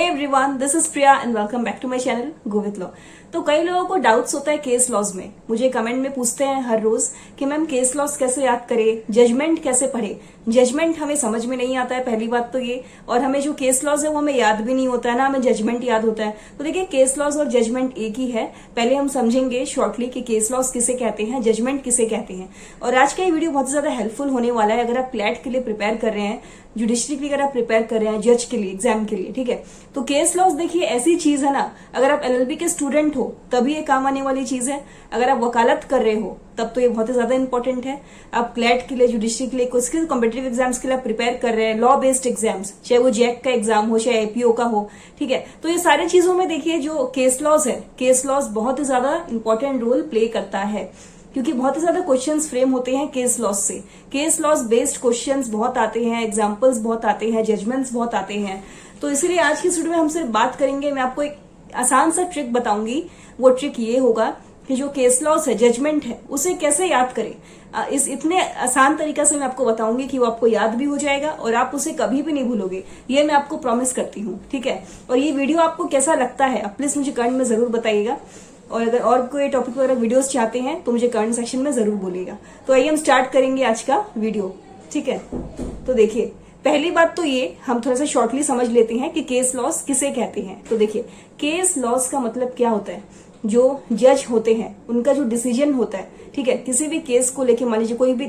Everyone, this is Priya and welcome back to my channel go with law. तो कई लोगों को डाउट्स होता है केस लॉज में। मुझे कमेंट में पूछते हैं हर रोज कि मैम केस लॉज कैसे याद करें, जजमेंट कैसे पढ़े। जजमेंट हमें समझ में नहीं आता है, पहली बात तो ये, और हमें जो केस लॉज है वो हमें याद भी नहीं होता है ना, हमें जजमेंट याद होता है। तो देखिए केस लॉज और जजमेंट एक ही है। पहले हम समझेंगे शॉर्टली कि केस लॉज किसे कहते हैं, जजमेंट किसे कहते हैं। और आज का ये वीडियो बहुत ज्यादा हेल्पफुल होने वाला है अगर आप क्लैट के लिए प्रिपेयर कर रहे हैं, जुडिशरी के लिए अगर आप प्रिपेयर कर रहे हैं, जज के लिए, एग्जाम के लिए, ठीक है। तो केस लॉज देखिए ऐसी चीज है ना, अगर आप एलएलबी के स्टूडेंट हो तभी ये काम आने वाली चीज है। अगर आप वकालत कर रहे हो तब तो ये बहुत ही ज्यादा इंपॉर्टेंट है। आप क्लैट के लिए, जुडिशरी के लिए, कुछ कॉम्पिटेटिव एग्जाम्स के लिए प्रिपेयर कर रहे हैं, लॉ बेस्ड एग्जाम्स, चाहे वो जैक का एग्जाम हो चाहे एपीओ का हो, ठीक है। तो ये सारी चीजों में देखिए जो केस लॉज है, केस लॉज बहुत ही ज्यादा इंपॉर्टेंट रोल प्ले करता है, क्योंकि बहुत ही ज्यादा क्वेश्चंस फ्रेम होते हैं केस लॉज से। केस लॉज बेस्ड क्वेश्चंस बहुत आते हैं, एग्जांपल्स बहुत आते हैं, जजमेंट्स बहुत आते हैं। तो इसीलिए आज की वीडियो में हम सिर्फ बात करेंगे, मैं आपको एक आसान सा ट्रिक बताऊंगी। वो ट्रिक ये होगा कि जो केस लॉज है, जजमेंट है, उसे कैसे याद करें। इस इतने आसान तरीका से मैं आपको बताऊंगी कि वो आपको याद भी हो जाएगा और आप उसे कभी भी नहीं भूलोगे, ये मैं आपको प्रॉमिस करती हूँ, ठीक है। और ये वीडियो आपको कैसा लगता है आप प्लीज मुझे कमेंट में जरूर बताइएगा। और अगर और कोई टॉपिक वगैरह वीडियोस चाहते हैं तो मुझे कमेंट सेक्शन में जरूर बोलिएगा। तो आइए हम स्टार्ट करेंगे आज का वीडियो, ठीक है। तो देखिए पहली बात तो ये हम थोड़ा सा शॉर्टली समझ लेते हैं कि केस लॉस किसे कहते हैं। तो देखिए केस लॉस का मतलब क्या होता है, जो जज होते हैं उनका जो डिसीजन होता है, ठीक है, किसी भी केस को लेके, मान लीजिए कोई भी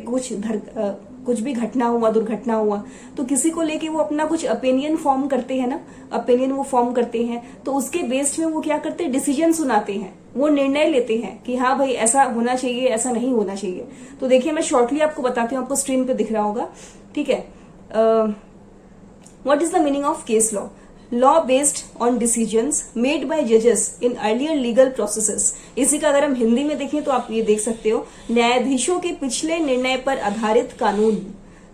कुछ भी घटना हुआ, दुर्घटना हुआ, तो किसी को लेके वो अपना कुछ ओपिनियन फॉर्म करते हैं ना, ओपिनियन वो फॉर्म करते हैं। तो उसके बेस्ड में वो क्या करते हैं, डिसीजन सुनाते हैं, वो निर्णय लेते हैं कि हाँ भाई ऐसा होना चाहिए, ऐसा नहीं होना चाहिए। तो देखिए मैं शॉर्टली आपको बताती हूँ, आपको स्क्रीन पे दिख रहा होगा, ठीक है। What is the meaning of case law? Law based on decisions made by जजेस इन अर्लियर लीगल प्रोसेसेस। इसी का अगर हम हिंदी में देखें तो आप ये देख सकते हो, न्यायाधीशों के पिछले निर्णय पर आधारित कानून।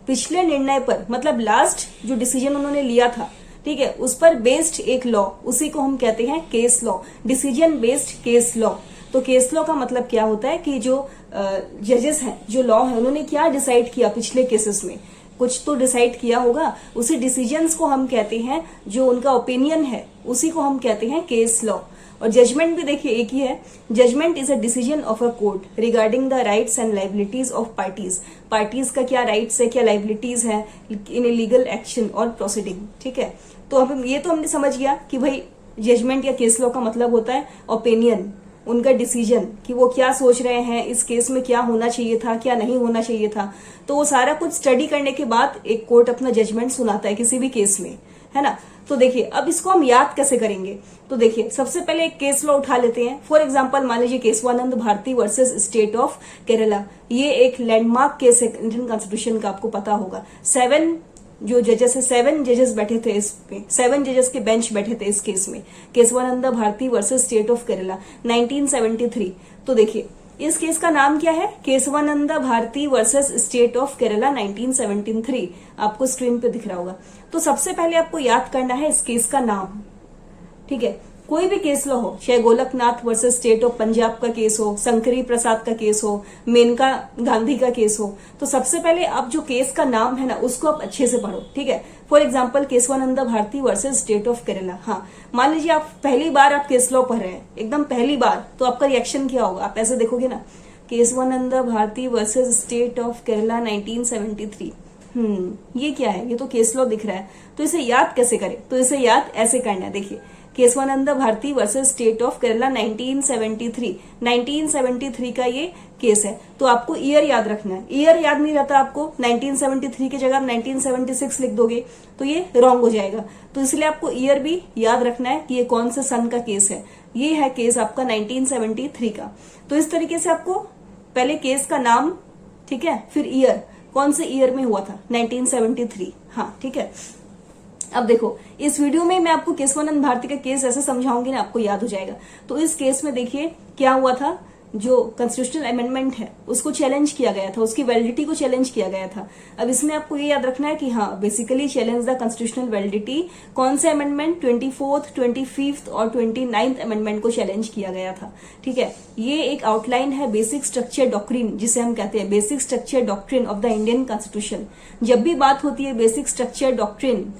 पिछले निर्णय पर मतलब लास्ट जो डिसीजन उन्होंने लिया था, ठीक है, उस पर बेस्ड एक लॉ, उसी को हम कहते हैं case law, decision based case law. तो केस लॉ का मतलब क्या होता है कि जो जजेस हैं, जो लॉ है, उन्होंने क्या डिसाइड किया पिछले केसेस में, कुछ तो डिसाइड किया होगा, उसी डिसीजंस को हम कहते हैं, जो उनका ओपिनियन है उसी को हम कहते हैं केस लॉ। और जजमेंट भी देखिए एक ही है। Judgment is a decision of a court regarding the rights and liabilities of parties. Parties का क्या राइट्स है, क्या लाइबिलिटीज है इन ए लीगल एक्शन और प्रोसीडिंग, ठीक है। तो अब ये तो हमने समझ गया कि भाई जजमेंट या केस लॉ का मतलब होता है ओपिनियन, उनका डिसीजन, कि वो क्या सोच रहे हैं, इस केस में क्या होना चाहिए था, क्या नहीं होना चाहिए था। तो वो सारा कुछ स्टडी करने के बाद एक कोर्ट अपना जजमेंट सुनाता है किसी भी केस में, है ना। तो देखिए अब इसको हम याद कैसे करेंगे। तो देखिए सबसे पहले एक केस लॉ उठा लेते हैं। फॉर एग्जांपल मान लीजिए Kesavananda Bharati versus state of Kerala. ये एक लैंडमार्क केस है इंडियन कॉन्स्टिट्यूशन का, आपको पता होगा। 7 जो जजेस है, 7 जजेस बैठे थे इस पे, 7 जजेस के बेंच बैठे थे इस केस में, Kesavananda Bharati versus state of Kerala 1973। तो देखिए इस केस का नाम क्या है, Kesavananda Bharati versus state of Kerala 1973। आपको स्क्रीन पे दिख रहा होगा। तो सबसे पहले आपको याद करना है इस केस का नाम, ठीक है। कोई भी केस लॉ हो, चाहे Golaknath versus state of Punjab का केस हो, शंकरी प्रसाद का केस हो, मेनका गांधी का केस हो, तो सबसे पहले आप जो केस का नाम है ना उसको आप अच्छे से पढ़ो, ठीक है। For example Kesavananda Bharati versus state of Kerala. हाँ, मान लीजिए आप पहली बार आप केस लॉ पढ़ रहे हैं, एकदम पहली बार, तो आपका रिएक्शन क्या होगा, आप ऐसे देखोगे ना, Kesavananda Bharati versus state of Kerala 1973। ये क्या है, ये तो केस लॉ दिख रहा है, तो इसे याद कैसे करें। तो इसे याद ऐसे करना है, देखिए Kesavananda Bharati versus state of Kerala 1973। 1973 का ये केस है, तो आपको ईयर याद रखना है। ईयर याद नहीं रहता आपको, 1973 की जगह आप 1976 लिख दोगे तो ये रॉन्ग हो जाएगा। तो इसलिए आपको ईयर भी याद रखना है कि ये कौन से सन का केस है। ये है केस आपका 1973 का। तो इस तरीके से आपको पहले केस का नाम, ठीक है, फिर ईयर, कौन से ईयर में हुआ था, 1973। हाँ ठीक है। अब देखो इस वीडियो में मैं आपको केशवानंद भारती का केस ऐसे समझाऊंगी ना, आपको याद हो जाएगा। तो इस केस में देखिए क्या हुआ था, जो कॉन्स्टिट्यूशनल अमेंडमेंट है उसको चैलेंज किया गया था, उसकी वैलिडिटी को चैलेंज किया गया था। अब इसमें आपको ये याद रखना है कि हाँ basically challenge the constitutional validity, कौन से अमेंडमेंट, 24th, 25th और 29th अमेंडमेंट को चैलेंज किया गया था, ठीक है। ये एक आउटलाइन है बेसिक स्ट्रक्चर डॉक्ट्रिन, जिसे हम कहते हैं basic structure doctrine of the Indian constitution. जब भी बात होती है बेसिक स्ट्रक्चर डॉक्ट्रिन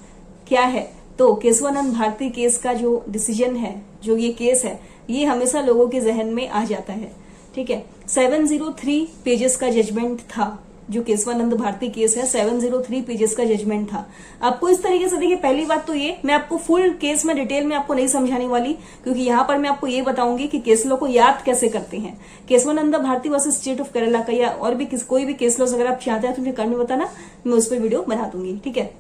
क्या है, तो केशवानंद भारती केस का जो डिसीजन है, जो ये केस है, ये हमेशा लोगों के जहन में आ जाता है। ठीक है, 703 पेजेस का जजमेंट था। जो केशवानंद भारती केस है 703 पेजेस का जजमेंट था। आपको इस तरीके से देखिए, पहली बात तो ये, मैं आपको फुल केस में डिटेल में आपको नहीं समझाने वाली, क्योंकि यहाँ पर मैं आपको ये बताऊंगी कि केस लॉ को याद कैसे करते हैं। Kesavananda Bharati versus state of Kerala का या और भी कोई भी केस लॉ अगर आप चाहते हैं तो मुझे कमेंट में बताना, मैं उस पर वीडियो बना दूंगी। ठीक है,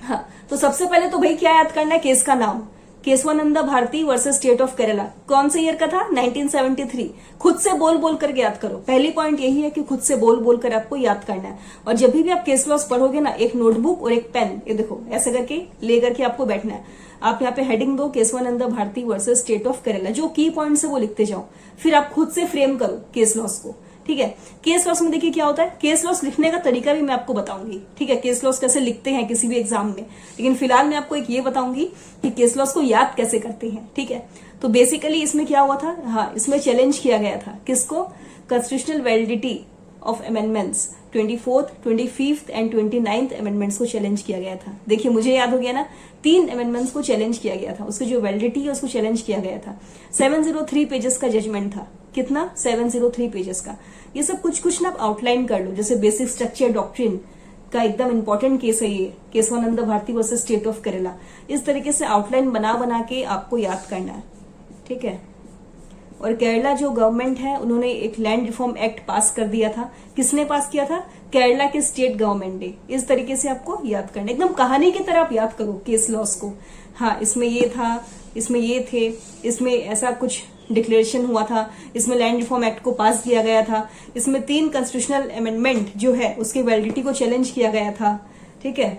हाँ, तो सबसे पहले तो भाई क्या याद करना है, केस का नाम, Kesavananda Bharati versus state of Kerala. कौन से ईयर का था, 1973। खुद से बोल बोल करके याद करो। पहली पॉइंट यही है कि खुद से बोल बोल कर आपको याद करना है। और जब भी आप केस लॉस पढ़ोगे ना, एक नोटबुक और एक पेन, ये देखो ऐसे करके ले करके आपको बैठना है। आप यहाँ पे हेडिंग दो Kesavananda Bharati versus state of Kerala, जो की पॉइंट है वो लिखते जाओ, फिर आप खुद से फ्रेम करो केस लॉस को। ठीक है, केस लॉस में देखिए क्या होता है, केस लॉस लिखने का तरीका भी मैं आपको बताऊंगी। ठीक है, केस लॉस कैसे लिखते हैं किसी भी एग्जाम में, लेकिन फिलहाल मैं आपको एक ये बताऊंगी कि केस लॉस को याद कैसे करते हैं। ठीक है, तो बेसिकली इसमें क्या हुआ था, हाँ, इसमें चैलेंज किया गया था किसको, constitutional validity of amendments 24th, 25th and 29th amendments को चैलेंज किया गया था। देखिए मुझे याद हो गया ना, 3 अमेंडमेंट्स को चैलेंज किया गया था, उसकी जो वैलिडिटी है उसको चैलेंज किया गया था। 703 पेजेस का जजमेंट था। कितना, 703 पेजेस का। ये सब कुछ कुछ ना आप आउटलाइन कर लो, जैसे बेसिक स्ट्रक्चर डॉक्ट्रिन का एकदम इंपॉर्टेंट केस है ये, Kesavananda Bharati versus state of Kerala. इस तरीके से आउटलाइन बना बना के आपको याद करना है। ठीक है, और केरला जो गवर्नमेंट है उन्होंने एक लैंड रिफॉर्म एक्ट पास कर दिया था। किसने पास किया था, केरला के स्टेट गवर्नमेंट ने। इस तरीके से आपको याद करना, एकदम कहानी की तरह आप याद करो केस लॉस को। हाँ, इसमें ये था, इसमें ये थे, इसमें ऐसा कुछ डिक्लेरेशन हुआ था, इसमें लैंड रिफॉर्म एक्ट को पास किया गया था, इसमें 3 कॉन्स्टिट्यूशनल अमेंडमेंट जो है उसकी वैलिडिटी को चैलेंज किया गया था। ठीक है,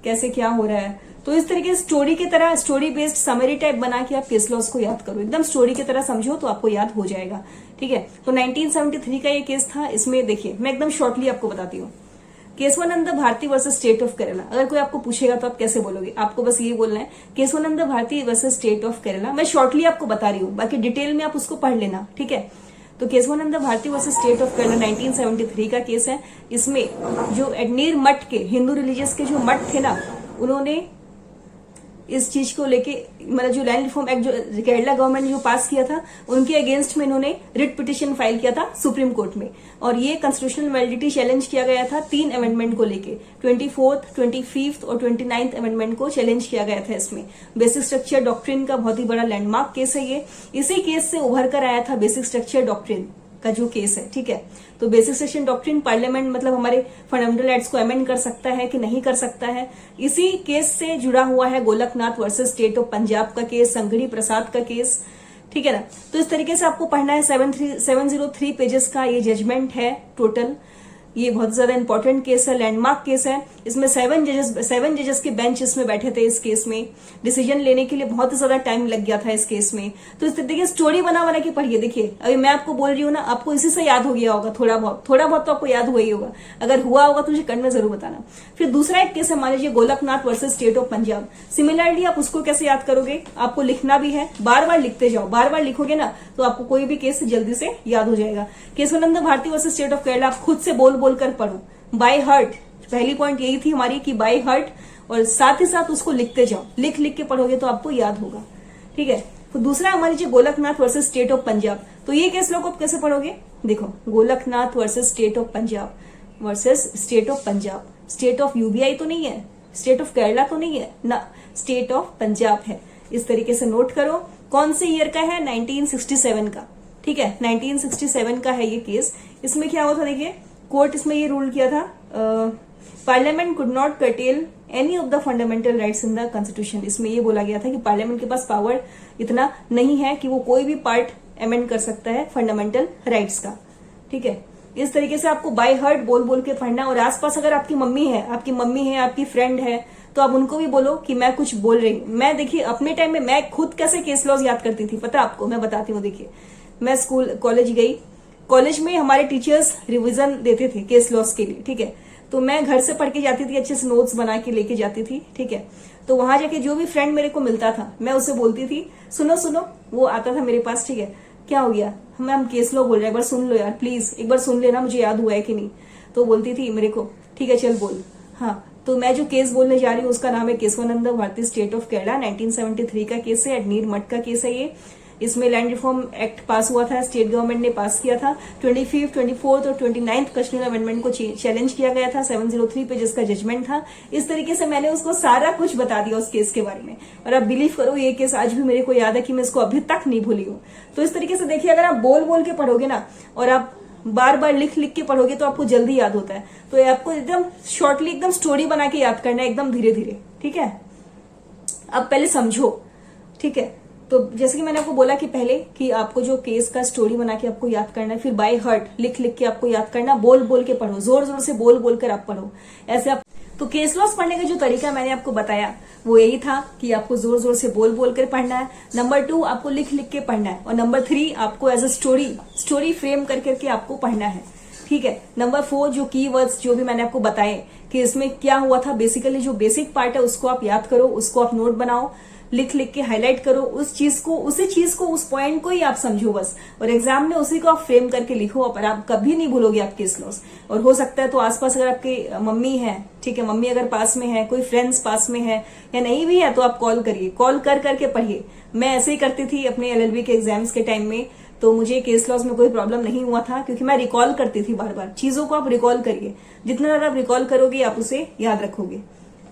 कैसे क्या हो रहा है, तो इस तरीके से स्टोरी की तरह, स्टोरी बेस्ड समरी टाइप बना के आप केस लॉस को याद करो, एकदम स्टोरी की तरह समझो तो आपको याद हो जाएगा। ठीक है, तो 1973 का ये केस था। इसमें देखिए मैं एकदम शॉर्टली आपको बताती हूँ, Kesavananda Bharati versus state of Kerala. अगर कोई आपको पूछेगा तो आप कैसे बोलोगे, आपको बस ये बोलना है Kesavananda Bharati versus state of Kerala. मैं शॉर्टली आपको बता रही हूँ, बाकी डिटेल में आप उसको पढ़ लेना। ठीक है, तो Kesavananda Bharati versus state of Kerala 1973 का केस है। इसमें जो एडनीर मठ के, हिंदू रिलीजियस के जो मठ थे ना, उन्होंने इस चीज को लेके, मतलब जो लैंड रिफॉर्म एक्ट जो केरला गवर्नमेंट ने जो पास किया था, उनके अगेंस्ट में इन्होंने रिट पिटिशन फाइल किया था सुप्रीम कोर्ट में। और ये कॉन्स्टिट्यूशनल वैलिडिटी चैलेंज किया गया था 3 अमेंडमेंट को लेके, 24th, 25th और 29th अमेंडमेंट को चैलेंज किया गया था। इसमें बेसिक स्ट्रक्चर डॉक्ट्रिन का बहुत ही बड़ा लैंडमार्क केस है ये। इसी केस से उभर कर आया था बेसिक स्ट्रक्चर डॉक्ट्रिन का जो केस है। ठीक है, तो बेसिक स्ट्रक्चर डॉक्ट्रिन पार्लियामेंट मतलब हमारे फंडामेंटल राइट्स को अमेंड कर सकता है कि नहीं कर सकता है। इसी केस से जुड़ा हुआ है Golaknath versus state of Punjab का केस, संघड़ी प्रसाद का केस। ठीक है ना, तो इस तरीके से आपको पढ़ना है। 703 पेजेस का ये जजमेंट है टोटल। ये बहुत ज्यादा इंपॉर्टेंट केस है, लैंडमार्क केस है। इसमें 7 जजेस के बेंच इसमें बैठे थे। इस केस में डिसीजन लेने के लिए बहुत ही ज्यादा टाइम लग गया था इस केस में। तो इस तरीके स्टोरी बना बना के पढ़िए। देखिए अभी मैं आपको बोल रही हूँ ना, आपको इसी से याद हो गया होगा, थोड़ा बहुत तो आपको याद हुआ ही होगा। अगर हुआ होगा तो मुझे कमेंट में जरूर बताना। फिर दूसरा एक केस है, मान लीजिए Golaknath versus state of Punjab. Similarly आप उसको कैसे याद करोगे, आपको लिखना भी है, बार बार लिखते जाओ। बार बार लिखोगे ना तो आपको कोई भी केस जल्दी से याद हो जाएगा। Kesavananda Bharati versus state of Kerala आप खुद से बोल बोल कर पढ़ो, बाय हार्ट। पहली पॉइंट यही थी हमारी कि बाय हार्ट, और साथ ही साथ उसको लिखते जाओ। लिख लिख के पढ़ोगे तो आपको याद होगा। ठीक है, तो दूसरा हमारी जो Golaknath versus state of Punjab, तो ये केस लोग आप कैसे पढ़ोगे, देखो Golaknath versus state of Punjab versus state of Punjab. State of UBI तो नहीं है, स्टेट ऑफ केरला तो नहीं है ना, स्टेट ऑफ पंजाब है। इस तरीके से नोट करो। कौन से ईयर का है, 1967 का। ठीक है, 1967 का है ये केस। इसमें क्या हुआ था, देखिए कोर्ट इसमें ये रूल किया था, parliament could not cartel any of the fundamental rights in the constitution. इसमें ये बोला गया था कि पार्लियामेंट के पास पावर इतना नहीं है कि वो कोई भी पार्ट अमेंड कर सकता है फंडामेंटल राइट्स का। ठीक है, इस तरीके से आपको बाय हार्ट बोल बोल के पढ़ना। और आसपास अगर आपकी मम्मी है, आपकी फ्रेंड है, तो आप उनको भी बोलो कि मैं कुछ बोल रही हूँ। मैं देखिए अपने टाइम में मैं खुद कैसे केस लॉज याद करती थी पता आपको, मैं बताती हूँ। देखिए मैं कॉलेज गई, कॉलेज में हमारे टीचर्स रिवीजन देते थे केस लॉस के लिए। ठीक है, तो मैं घर से पढ़ के जाती थी, अच्छे से नोट्स बना के लेके जाती थी। ठीक है, तो वहां जाके जो भी फ्रेंड मेरे को मिलता था मैं उसे बोलती थी सुनो सुनो, वो आता था मेरे पास। ठीक है, क्या हो गया मैम, केस लॉ बोल रहे हैं, एक बार सुन लो यार प्लीज, एक बार सुन लेना, मुझे याद हुआ है कि नहीं। तो बोलती थी मेरे को, ठीक है चल बोल, हाँ तो मैं जो केस बोलने जा रही हूँ उसका नाम है केशवानंद भारती, स्टेट ऑफ केरला, 1973 का केस है, एडनीर मठ का केस है ये। इसमें लैंड रिफॉर्म एक्ट पास हुआ था, स्टेट गवर्नमेंट ने पास किया था। 25th, 24th और 29th कश्मीर अमेंडमेंट को चैलेंज किया गया था 703 पे, जिसका जजमेंट था। इस तरीके से मैंने उसको सारा कुछ बता दिया उस केस के बारे में, और आप बिलीव करो ये केस आज भी मेरे को याद है कि मैं इसको अभी तक नहीं भूली हूँ। तो इस तरीके से देखिए, अगर आप बोल बोल के पढ़ोगे ना और आप बार बार लिख लिख के पढ़ोगे तो आपको जल्दी याद होता है। तो ये आपको एकदम शॉर्टली एकदम स्टोरी बना के याद करना है, एकदम धीरे धीरे, ठीक है। अब पहले समझो, ठीक है। तो जैसे कि मैंने आपको बोला कि पहले कि आपको जो केस का स्टोरी बना के आपको याद करना है, फिर बाय हार्ट लिख लिख के आपको याद करना, बोल बोल के पढ़ो, जोर जोर से बोल बोल कर आप पढ़ो, ऐसे आप। तो केस लॉस पढ़ने का जो तरीका मैंने आपको बताया वो यही था कि आपको जोर जोर से बोल बोल कर पढ़ना है। नंबर 2 आपको लिख लिख के पढ़ना है, और नंबर 3 आपको एज अ स्टोरी फ्रेम कर करके आपको पढ़ना है, ठीक है। नंबर 4 जो कीवर्ड्स जो भी मैंने आपको बताए कि इसमें क्या हुआ था, बेसिकली जो बेसिक पार्ट है उसको आप याद करो, उसको आप नोट बनाओ, लिख लिख के हाईलाइट करो, उसी चीज को उस पॉइंट को ही आप समझो बस, और एग्जाम में उसी को आप फ्रेम करके लिखो, पर आप कभी नहीं भूलोगे आप केस लॉस। और हो सकता है तो आसपास अगर आपके मम्मी है, ठीक है, मम्मी अगर पास में है, कोई फ्रेंड्स पास में है या नहीं भी है तो आप कॉल करिए, कॉल कर करके पढ़िए। मैं ऐसे ही करती थी अपने LLB के एग्जाम्स के टाइम में, तो मुझे केस लॉस में कोई प्रॉब्लम नहीं हुआ था, क्योंकि मैं रिकॉल करती थी बार बार। चीजों को आप रिकॉल करिए, जितना ज्यादा आप रिकॉल करोगे आप उसे याद रखोगे,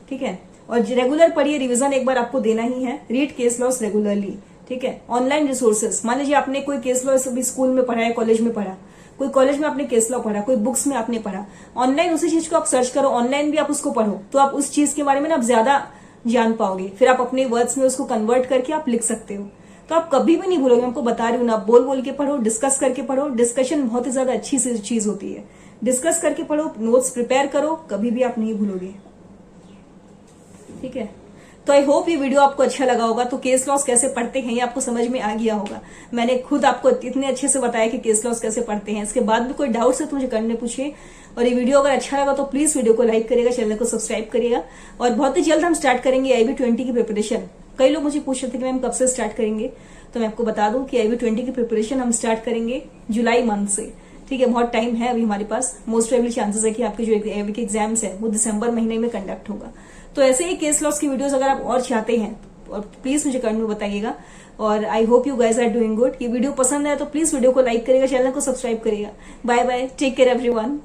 ठीक है। और रेगुलर पढ़िए, रिवीजन एक बार आपको देना ही है। रीड केस लॉस रेगुलरली, ठीक है। ऑनलाइन रिसोर्सेज, मान लीजिए आपने कोई केस लॉ अभी स्कूल में पढ़ा है, कॉलेज में पढ़ा, कोई कॉलेज में आपने केस लॉ पढ़ा, कोई बुक्स में आपने पढ़ा, ऑनलाइन उसी चीज को आप सर्च करो, ऑनलाइन भी आप उसको पढ़ो, तो आप उस चीज के बारे में ना आप ज्यादा जान पाओगे, फिर आप अपने वर्ड्स में उसको कन्वर्ट करके आप लिख सकते हो। तो आप कभी भी नहीं भूलोगे, मैं आपको बता रही हूँ ना, आप बोल बोल के पढ़ो, डिस्कस करके पढ़ो। डिस्कशन बहुत ही ज्यादा अच्छी चीज होती है, डिस्कस करके पढ़ो, नोट्स प्रिपेयर करो, कभी भी आप नहीं भूलोगे, ठीक है। तो आई होप ये वीडियो आपको अच्छा लगा होगा। तो केस लॉस कैसे पढ़ते हैं ये आपको समझ में आ गया होगा। मैंने खुद आपको इतने अच्छे से बताया कि केस लॉस कैसे पढ़ते हैं। इसके बाद भी कोई डाउट्स है तो मुझे करने पूछिए। और ये वीडियो अगर अच्छा लगा तो प्लीज वीडियो को लाइक करिएगा, चैनल को सब्सक्राइब करिएगा। और बहुत ही जल्द हम स्टार्ट करेंगे IB20 की प्रिपरेशन। कई लोग मुझे पूछ रहे थे कि मैम कब से स्टार्ट करेंगे, तो मैं आपको बता दूं कि IB20 की प्रिपरेशन हम स्टार्ट करेंगे जुलाई मंथ से, ठीक है। बहुत टाइम है अभी हमारे पास। मोस्ट प्रोबेबली चांसेस है कि आपके जो IB के एग्जाम्स है वो दिसंबर महीने में कंडक्ट होगा। तो ऐसे ही केस लॉस की वीडियोस अगर आप और चाहते हैं और प्लीज मुझे कमेंट में बताइएगा। और I hope you guys are doing good. ये वीडियो पसंद है तो प्लीज वीडियो को लाइक करिएगा, चैनल को सब्सक्राइब करिएगा। Bye bye, take care everyone.